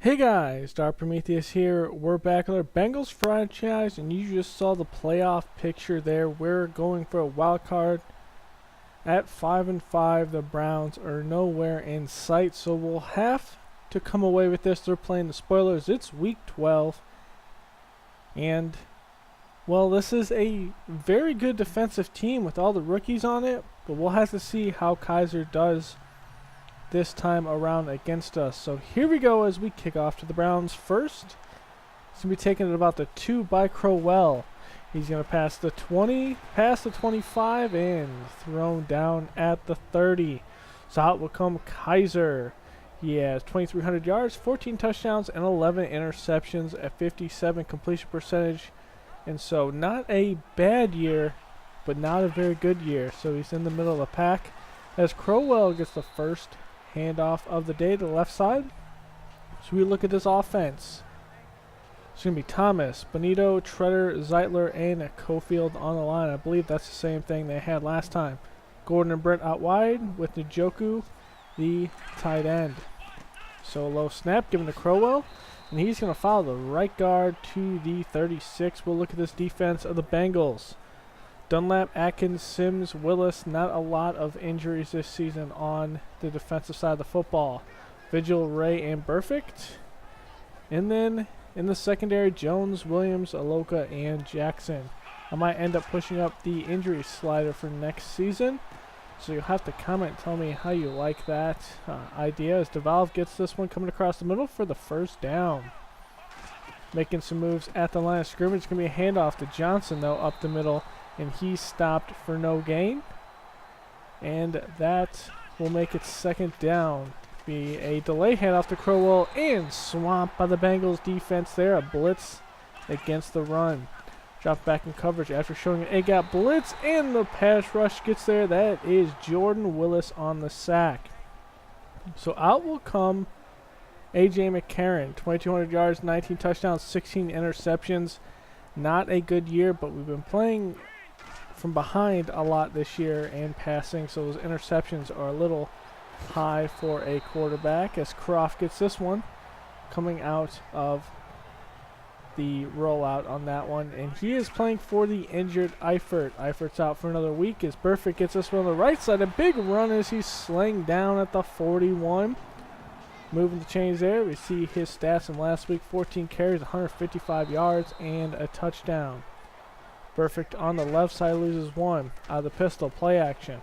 Hey guys, Dark Prometheus here. We're back with our Bengals franchise, and you just saw the playoff picture there. We're going for a wild card at 5-5. The Browns are nowhere in sight, so we'll have to come away with this. They're playing the spoilers. It's week 12, and well, this is a very good defensive team with all the rookies on it, but we'll have to see how Kaiser does this time around against us. So here we go as we kick off to the Browns first. It's going to be taken at about the 2 by Crowell. He's going to pass the 20, past the 25, and thrown down at the 30. So out will come Kaiser. He has 2,300 yards, 14 touchdowns, and 11 interceptions at 57 completion percentage. And so not a bad year, but not a very good year. So he's in the middle of the pack as Crowell gets the first handoff of the day to the left side. So we look at this offense. It's going to be Thomas, Bonito, Treader, Zeitler, and Cofield on the line. I believe that's the same thing they had last time. Gordon and Brent out wide with Njoku, the tight end. So low snap given to Crowell, and he's going to follow the right guard to the 36. We'll look at this defense of the Bengals. Dunlap, Atkins, Sims, Willis, not a lot of injuries this season on the defensive side of the football. Vigil, Ray, and Perfect. And then in the secondary, Jones, Williams, Aloka, and Jackson. I might end up pushing up the injury slider for next season, so you'll have to comment, tell me how you like that idea as DeValve gets this one coming across the middle for the first down. Making some moves at the line of scrimmage. It's going to be a handoff to Johnson, though, up the middle. And he's stopped for no gain. And that will make it second down. Be a delay handoff to Crowell and swamped by the Bengals defense there. A blitz against the run. Drop back in coverage after showing an A-gap blitz, and the pass rush gets there. That is Jordan Willis on the sack. So out will come A.J. McCarron. 2,200 yards, 19 touchdowns, 16 interceptions. Not a good year, but we've been playing from behind a lot this year and passing, so those interceptions are a little high for a quarterback as Croft gets this one coming out of the rollout on that one, and he is playing for the injured Eifert. Eifert's out for another week as Perfect gets this one on the right side. A big run as he's slaying down at the 41. Moving the chains there. We see his stats from last week: 14 carries, 155 yards, and a touchdown. Perfect on the left side loses one. Out of the pistol, play action.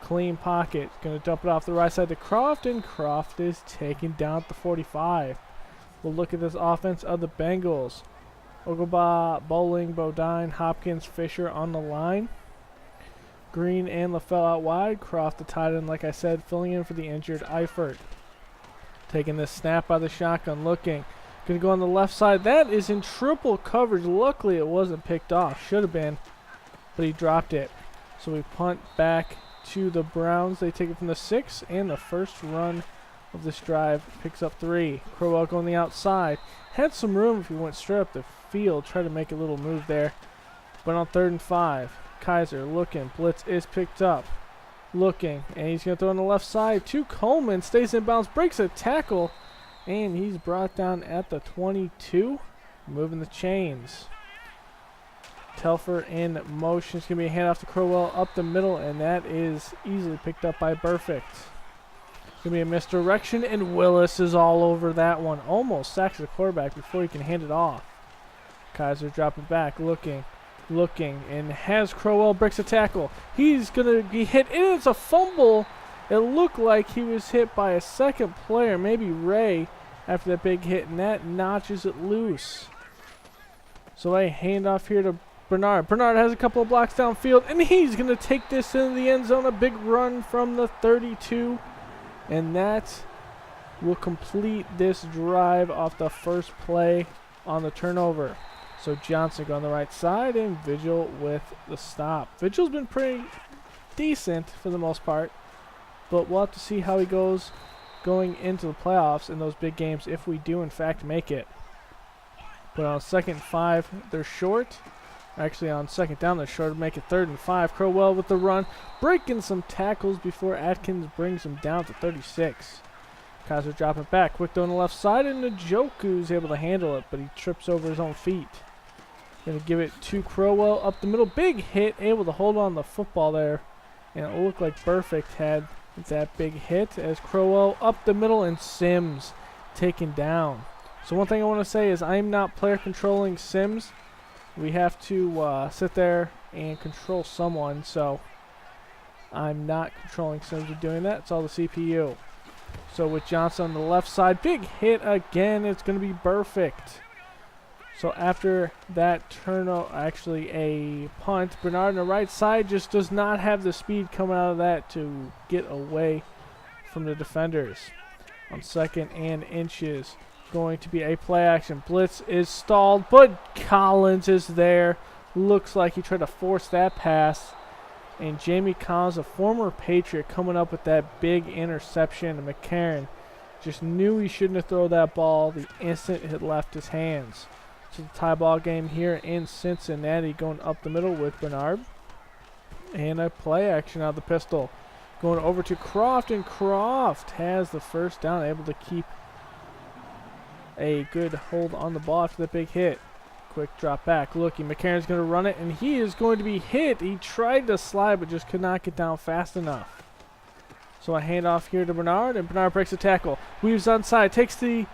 Clean pocket. Going to dump it off the right side to Croft, and Croft is taken down at the 45. We'll look at this offense of the Bengals. Ogoba, Bowling, Bodine, Hopkins, Fisher on the line. Green and LaFell out wide. Croft, the tight end, like I said, filling in for the injured Eifert. Taking this snap by the shotgun, looking. Going to go on the left side. That is in triple coverage. Luckily, it wasn't picked off. Should have been, but he dropped it. So we punt back to the Browns. They take it from the 6, and the first run of this drive picks up 3. Crowell going the outside. Had some room if he went straight up the field. Tried to make a little move there. But on 3rd and 5, Kaiser looking. Blitz is picked up. Looking, and he's going to throw on the left side to Coleman. Stays in bounds, breaks a tackle, and he's brought down at the 22. Moving the chains. Telfer in motion. It's going to be a handoff to Crowell up the middle, and that is easily picked up by Perfect. It's going to be a misdirection, and Willis is all over that one. Almost sacks the quarterback before he can hand it off. Kaiser dropping back, looking, and has Crowell breaks a tackle. He's going to be hit, and it's a fumble. It looked like he was hit by a second player, maybe Ray, after that big hit, and that notches it loose. So a handoff here to Bernard. Bernard has a couple of blocks downfield, and he's going to take this into the end zone. A big run from the 32, and that will complete this drive off the first play on the turnover. So Johnson going on the right side, and Vigil with the stop. Vigil's been pretty decent for the most part, but we'll have to see how he goes going into the playoffs in those big games if we do in fact make it. But on 2nd and 5, they're short. Actually, on 2nd down, they're short to make it 3rd and 5. Crowell with the run, breaking some tackles before Atkins brings him down to 36. Kaiser drop it back. Quick throw on the left side, and Njoku's able to handle it, but he trips over his own feet. Going to give it to Crowell up the middle. Big hit, able to hold on the football there. And it looked like Burfict had that big hit as Crowell up the middle and Sims taken down. So one thing I want to say is I'm not player controlling Sims. We have to sit there and control someone. So I'm not controlling Sims with doing that. It's all the CPU. So with Johnson on the left side, big hit again. It's going to be Burfict. So after that actually a punt, Bernard on the right side just does not have the speed coming out of that to get away from the defenders. On 2nd and inches, going to be a play action. Blitz is stalled, but Collins is there. Looks like he tried to force that pass. And Jamie Collins, a former Patriot, coming up with that big interception. And McCarron just knew he shouldn't have thrown that ball the instant it left his hands. So the tie ball game here in Cincinnati, going up the middle with Bernard. And a play action out of the pistol. Going over to Croft, and Croft has the first down, able to keep a good hold on the ball after the big hit. Quick drop back, looking. McCarron's going to run it, and he is going to be hit. He tried to slide, but just could not get down fast enough. So a handoff here to Bernard, and Bernard breaks the tackle. Weaves onside, takes the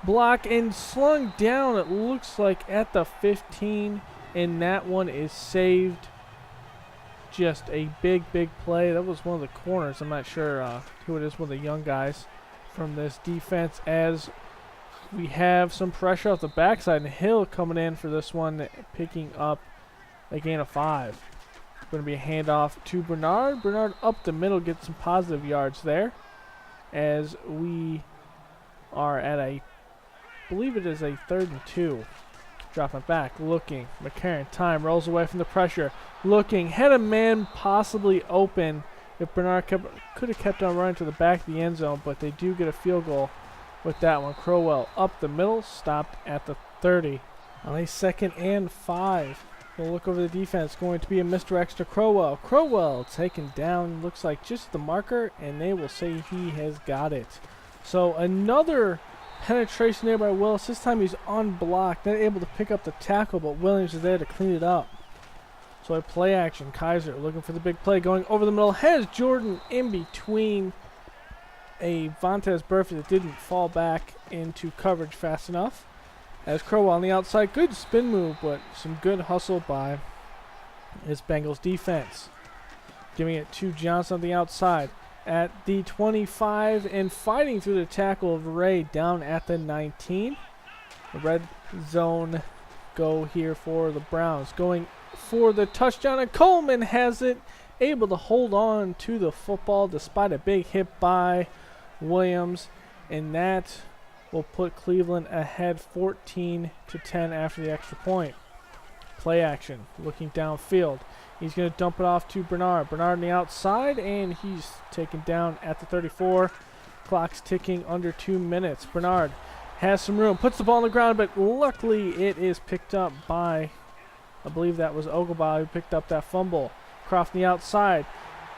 block and slung down, it looks like at the 15, and that one is saved. Just a big play. That was one of the corners. I'm not sure who it is, one of the young guys from this defense, as we have some pressure off the backside, and Hill coming in for this one, picking up a gain of 5. Going to be a handoff to Bernard. Bernard up the middle, gets some positive yards there, as we are at I believe it is a 3rd and 2. Dropping back, looking. McCarron, time, rolls away from the pressure. Looking, had a man possibly open if Bernard could have kept on running to the back of the end zone, but they do get a field goal with that one. Crowell up the middle, stopped at the 30. On a 2nd and 5. We'll look over the defense. Going to be a misdirect to Crowell. Crowell taken down, looks like just the marker, and they will say he has got it. So another penetration there by Willis. This time he's unblocked, not able to pick up the tackle, but Williams is there to clean it up. So a play action. Kaiser looking for the big play, going over the middle. Has Jordan in between a Vontaze Burfict that didn't fall back into coverage fast enough. As Crowell on the outside, good spin move, but some good hustle by his Bengals defense. Giving it to Johnson on the outside at the 25 and fighting through the tackle of Ray down at the 19. The red zone go here for the Browns. Going for the touchdown, and Coleman has it, able to hold on to the football despite a big hit by Williams, and that will put Cleveland ahead 14-10 after the extra point. Play action, looking downfield. He's going to dump it off to Bernard. Bernard on the outside, and he's taken down at the 34. Clock's ticking under 2 minutes. Bernard has some room, puts the ball on the ground, but luckily it is picked up by, I believe that was Oglebaugh who picked up that fumble. Croft on the outside,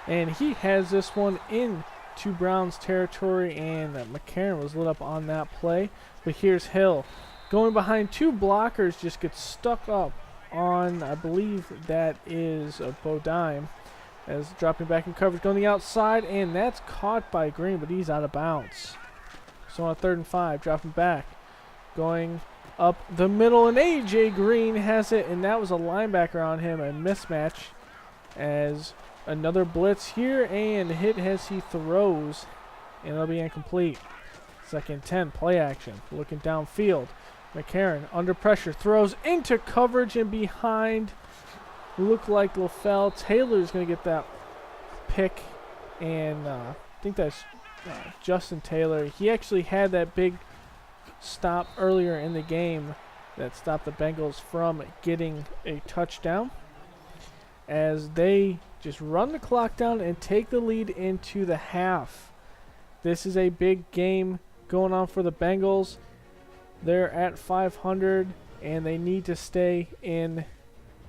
and he has this one in to Browns territory, and McCarron was lit up on that play. But here's Hill going behind 2 blockers, just gets stuck up on, I believe that is a Bodine, as dropping back in coverage, going the outside, and that's caught by Green, but he's out of bounds. So on a 3rd and 5, dropping back, going up the middle, and A.J. Green has it, and that was a linebacker on him, a mismatch, as another blitz here, and hit as he throws, and it'll be incomplete. 2nd and 10, play action, looking downfield. McCarron under pressure, throws into coverage and behind. Looked like LaFell. Taylor's going to get that pick, and I think that's Justin Taylor. He actually had that big stop earlier in the game that stopped the Bengals from getting a touchdown, as they just run the clock down and take the lead into the half. This is a big game going on for the Bengals. They're at 500, and they need to stay in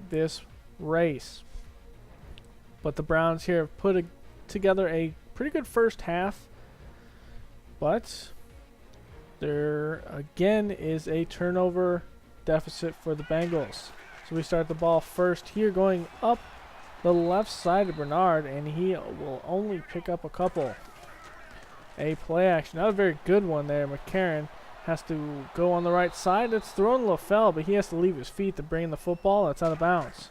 this race. But the Browns here have put together a pretty good first half. But there again is a turnover deficit for the Bengals. So we start the ball first here, going up the left side of Bernard, and he will only pick up a couple. A play action, not a very good one there. McCarron has to go on the right side. It's thrown to LaFell, but he has to leave his feet to bring the football. That's out of bounds.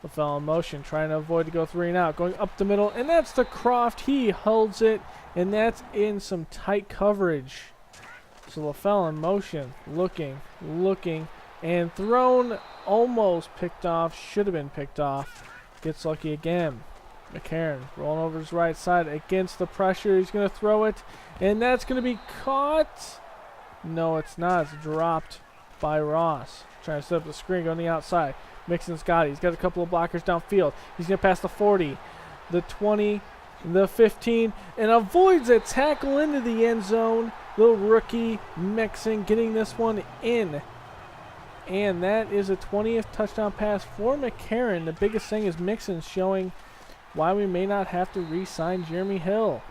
LaFell in motion, trying to avoid to go 3 and out, going up the middle, and that's to Croft. He holds it, and that's in some tight coverage. So LaFell in motion, looking, and thrown, almost picked off, should have been picked off. Gets lucky again. McCarron rolling over his right side against the pressure. He's going to throw it, and that's going to be caught. No, it's not. It's dropped by Ross. Trying to set up the screen on the outside. Mixon's got it. He's got a couple of blockers downfield. He's going to pass the 40, the 20, the 15, and avoids a tackle into the end zone. Little rookie Mixon getting this one in. And that is a 20th touchdown pass for McCarron. The biggest thing is Mixon showing why we may not have to re-sign Jeremy Hill,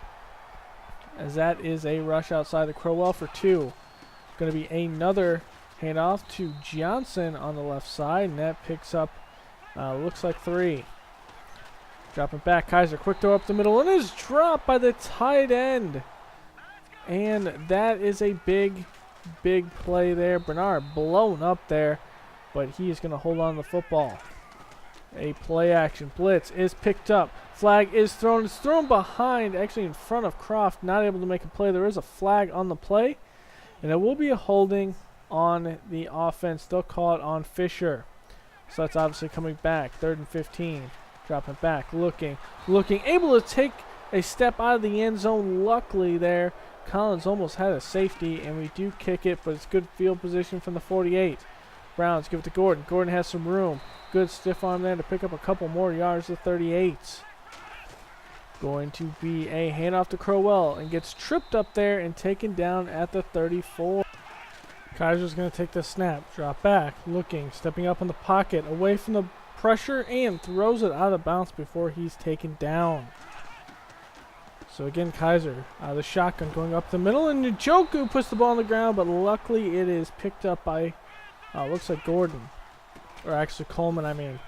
as that is a rush outside the Crowell for 2. Going to be another handoff to Johnson on the left side, and that picks up, looks like 3. Dropping back, Kaiser, quick throw up the middle, and is dropped by the tight end. And that is a big play there. Bernard blown up there, but he is going to hold on to the football. A play action blitz is picked up. Flag is thrown. It's thrown behind, actually in front of Croft. Not able to make a play. There is a flag on the play, and it will be a holding on the offense. They'll call it on Fisher. So that's obviously coming back. 3rd and 15. Dropping back, looking, able to take a step out of the end zone. Luckily there, Collins almost had a safety, and we do kick it, but it's good field position from the 48. Browns give it to Gordon. Gordon has some room. Good stiff arm there to pick up a couple more yards to 38. Going to be a handoff to Crowell, and gets tripped up there and taken down at the 34. Kaiser's going to take the snap, drop back, looking, stepping up in the pocket, away from the pressure, and throws it out of bounds before he's taken down. So again, Kaiser, the shotgun going up the middle, and Njoku puts the ball on the ground, but luckily it is picked up by, looks like Gordon. Or actually Coleman, I mean.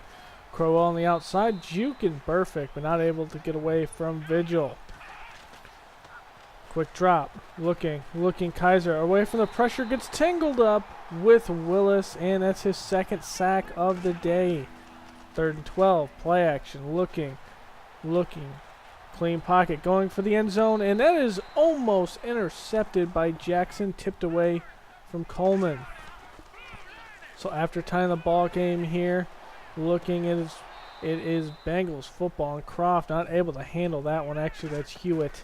Crowell on the outside, juking perfect, but not able to get away from Vigil. Quick drop, looking, Kaiser away from the pressure, gets tangled up with Willis, and that's his 2nd sack of the day. 3rd and 12, play action, looking, clean pocket, going for the end zone, and that is almost intercepted by Jackson, tipped away from Coleman. So after tying the ball game here, looking, it is Bengals football, and Croft not able to handle that one. Actually, that's Hewitt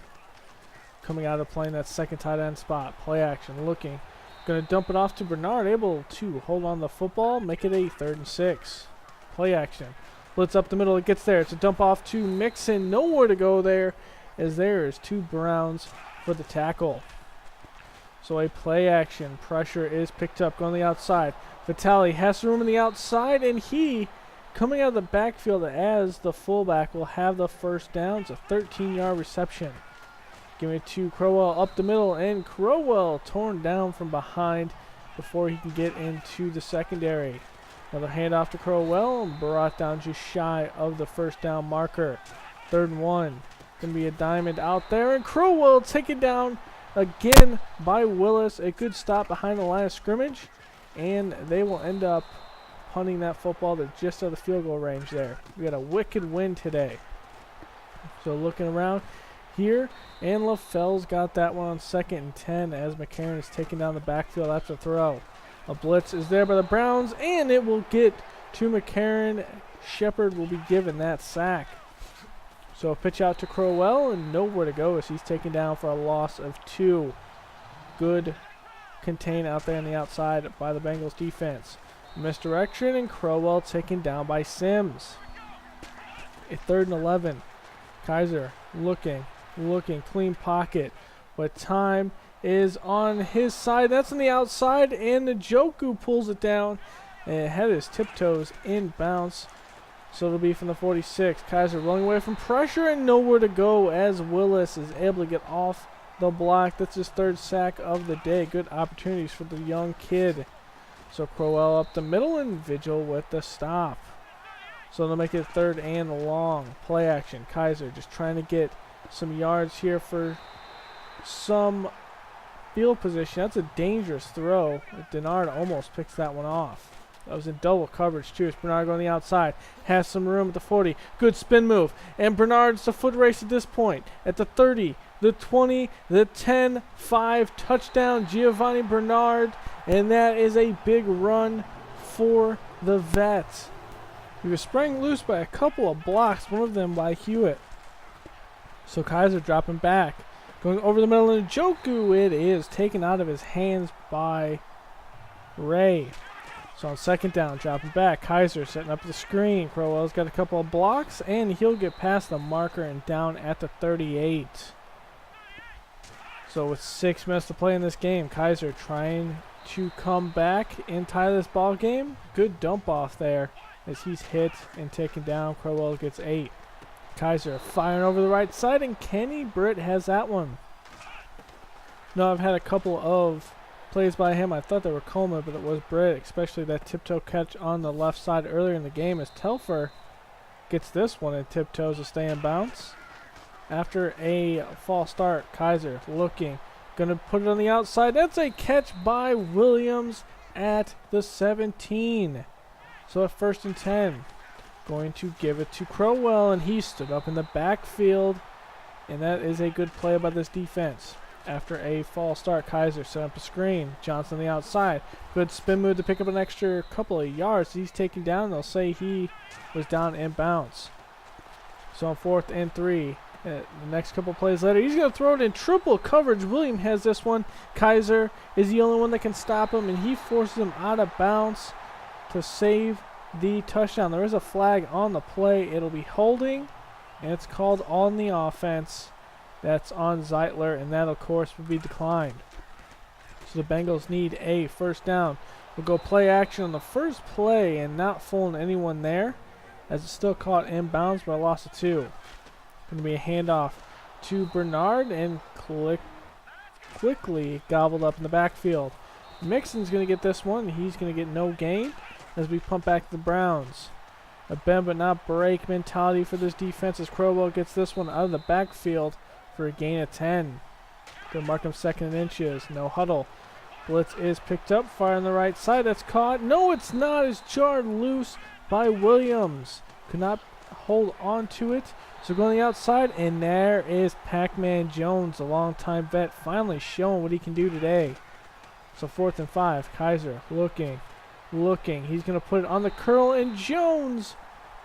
coming out of playing that 2nd tight end spot. Play action, looking, going to dump it off to Bernard, able to hold on the football, make it a 3rd and 6. Play action. Blitz up the middle. It gets there. It's a dump off to Mixon. Nowhere to go there, as there is 2 Browns for the tackle. So a play action. Pressure is picked up. Going on the outside. Vitale has room on the outside, and he, coming out of the backfield as the fullback, will have the first down. It's a 13-yard reception. Giving it to Crowell up the middle, and Crowell torn down from behind before he can get into the secondary. Another handoff to Crowell, brought down just shy of the first down marker. 3rd and 1. Going to be a diamond out there, and Crowell taken down again by Willis. A good stop behind the line of scrimmage, and they will end up punting that football to just out of the field goal range there. We got a wicked win today. So looking around here, and LaFell's got that one on 2nd and 10 as McCarron is taking down the backfield after the throw. A blitz is there by the Browns, and it will get to McCarron. Shepard will be given that sack. So a pitch out to Crowell, and nowhere to go as he's taken down for a loss of 2. Good contain out there on the outside by the Bengals defense. Misdirection, and Crowell taken down by Sims. A 3rd and 11. Kaiser looking, clean pocket, but time is on his side. That's on the outside, and Njoku pulls it down and had his tiptoes in bounds. So it'll be from the 46. Kaiser rolling away from pressure, and nowhere to go as Willis is able to get off the block. That's his 3rd sack of the day. Good opportunities for the young kid. So Crowell up the middle and Vigil with the stop. So they'll make it 3rd and long. Play action. Kaiser just trying to get some yards here for some field position. That's a dangerous throw. Denard almost picks that one off. That was in double coverage too. It's Bernard going the outside. Has some room at the 40. Good spin move. And Bernard's a foot race at this point. At the 30, the 20, the 10, 5. Touchdown Giovanni Bernard. And that is a big run for the vet. He was sprang loose by a couple of blocks. One of them by Hewitt. So Kaiser dropping back. Going over the middle and Njoku. It is taken out of his hands by Ray. So on 2nd down, dropping back. Kaiser setting up the screen. Crowell's got a couple of blocks, and he'll get past the marker and down at the 38. So with 6 minutes to play in this game, Kaiser trying to come back and tie this ball game. Good dump off there as he's hit and taken down. Crowell gets 8. Kaiser firing over the right side, and Kenny Britt has that one. No, I've had a couple of plays by him. I thought they were Coleman, but it was Britt, especially that tiptoe catch on the left side earlier in the game as Telfer gets this one and tiptoes to stay in bounds. After a false start, Kaiser looking, going to put it on the outside. That's a catch by Williams at the 17. So at 1st and 10, going to give it to Crowell, and he stood up in the backfield, and that is a good play by this defense. After a false start, Kaiser set up a screen. Johnson on the outside. Good spin move to pick up an extra couple of yards. He's taken down. They'll say he was down in bounds. So on 4th and 3, the next couple plays later, he's going to throw it in triple coverage. William has this one. Kaiser is the only one that can stop him, and he forces him out of bounds to save the touchdown. There is a flag on the play. It'll be holding, and it's called on the offense. That's on Zeitler, and that, of course, would be declined. So the Bengals need a 1st down. We'll go play action on the first play and not fooling anyone there, as it's still caught in bounds, but a loss of 2. Going to be a handoff to Bernard, and quickly gobbled up in the backfield. Mixon's going to get this one. He's going to get no gain as we pump back to the Browns. A bend but not break mentality for this defense as Crowell gets this one out of the backfield for a gain of 10. Gonna mark him 2nd and inches. No huddle. Blitz is picked up. Fire on the right side. That's caught. No, it's not. It's jarred loose by Williams. Could not hold on to it. So going to the outside, and there is Pac-Man Jones, a longtime vet, finally showing what he can do today. So 4th and 5. Kaiser looking. He's going to put it on the curl, and Jones,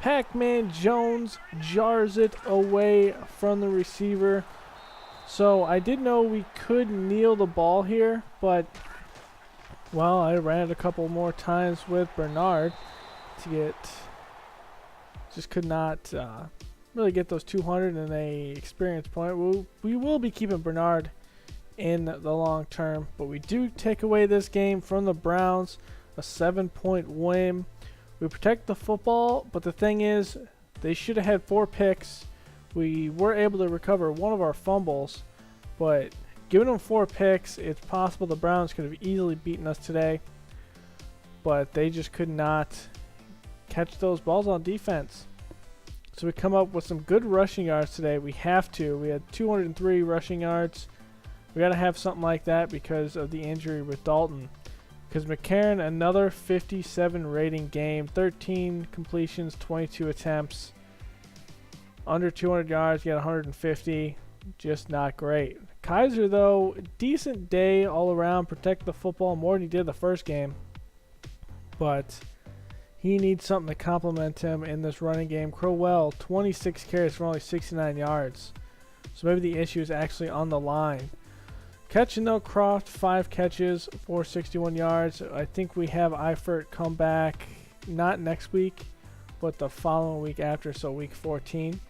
Pac-Man Jones, jars it away from the receiver. So I did know we could kneel the ball here, but, well, I ran it a couple more times with Bernard to get, just could not really get those 200 and a experience point. We will be keeping Bernard in the long term, but we do take away this game from the Browns, a 7-point win. We protect the football, but the thing is, they should have had 4 picks. We were able to recover one of our fumbles, but giving them 4 picks, it's possible the Browns could have easily beaten us today, but they just could not catch those balls on defense. So we come up with some good rushing yards today. We have to. We had 203 rushing yards. We got to have something like that because of the injury with Dalton. Because McCarron, another 57 rating game, 13 completions, 22 attempts. Under 200 yards, you got 150. Just not great. Kaiser, though, decent day all around. Protect the football more than he did the first game. But he needs something to complement him in this running game. Crowell, 26 carries for only 69 yards. So maybe the issue is actually on the line. Catching though, Croft, 5 catches for 61 yards. I think we have Eifert come back, not next week, but the following week after, so week 14.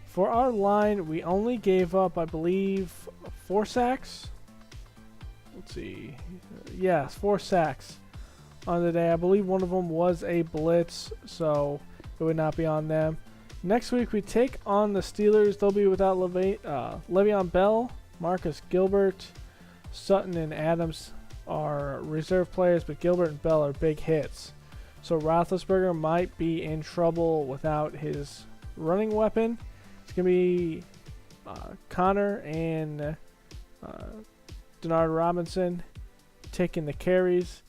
For our line, we only gave up, I believe, 4 sacks. Let's see. Yes, 4 sacks on the day. I believe one of them was a blitz, so it would not be on them. Next week, we take on the Steelers. They'll be without Le'Veon Bell Marcus Gilbert, Sutton, and Adams are reserve players, but Gilbert and Bell are big hits. So Roethlisberger might be in trouble without his running weapon. It's going to be Connor and Denard Robinson taking the carries.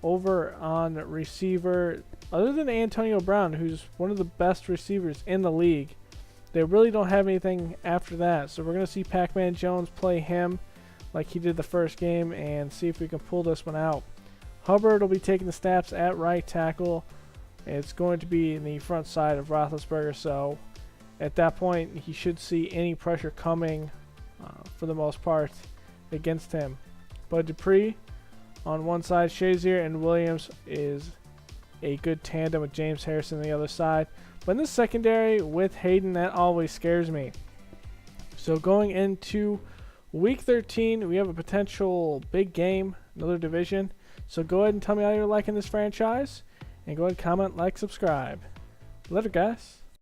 Over on receiver, other than Antonio Brown, who's one of the best receivers in the league, they really don't have anything after that. So we're going to see Pac-Man Jones play him like he did the first game and see if we can pull this one out. Hubbard will be taking the snaps at right tackle. It's going to be in the front side of Roethlisberger, so at that point he should see any pressure coming for the most part against him. Bud Dupree on one side, Shazier and Williams is a good tandem with James Harrison on the other side. But in the secondary with Hayden, that always scares me. So going into Week 13, we have a potential big game, another division. So go ahead and tell me how you're liking this franchise. And go ahead and comment, like, subscribe. Later, guys.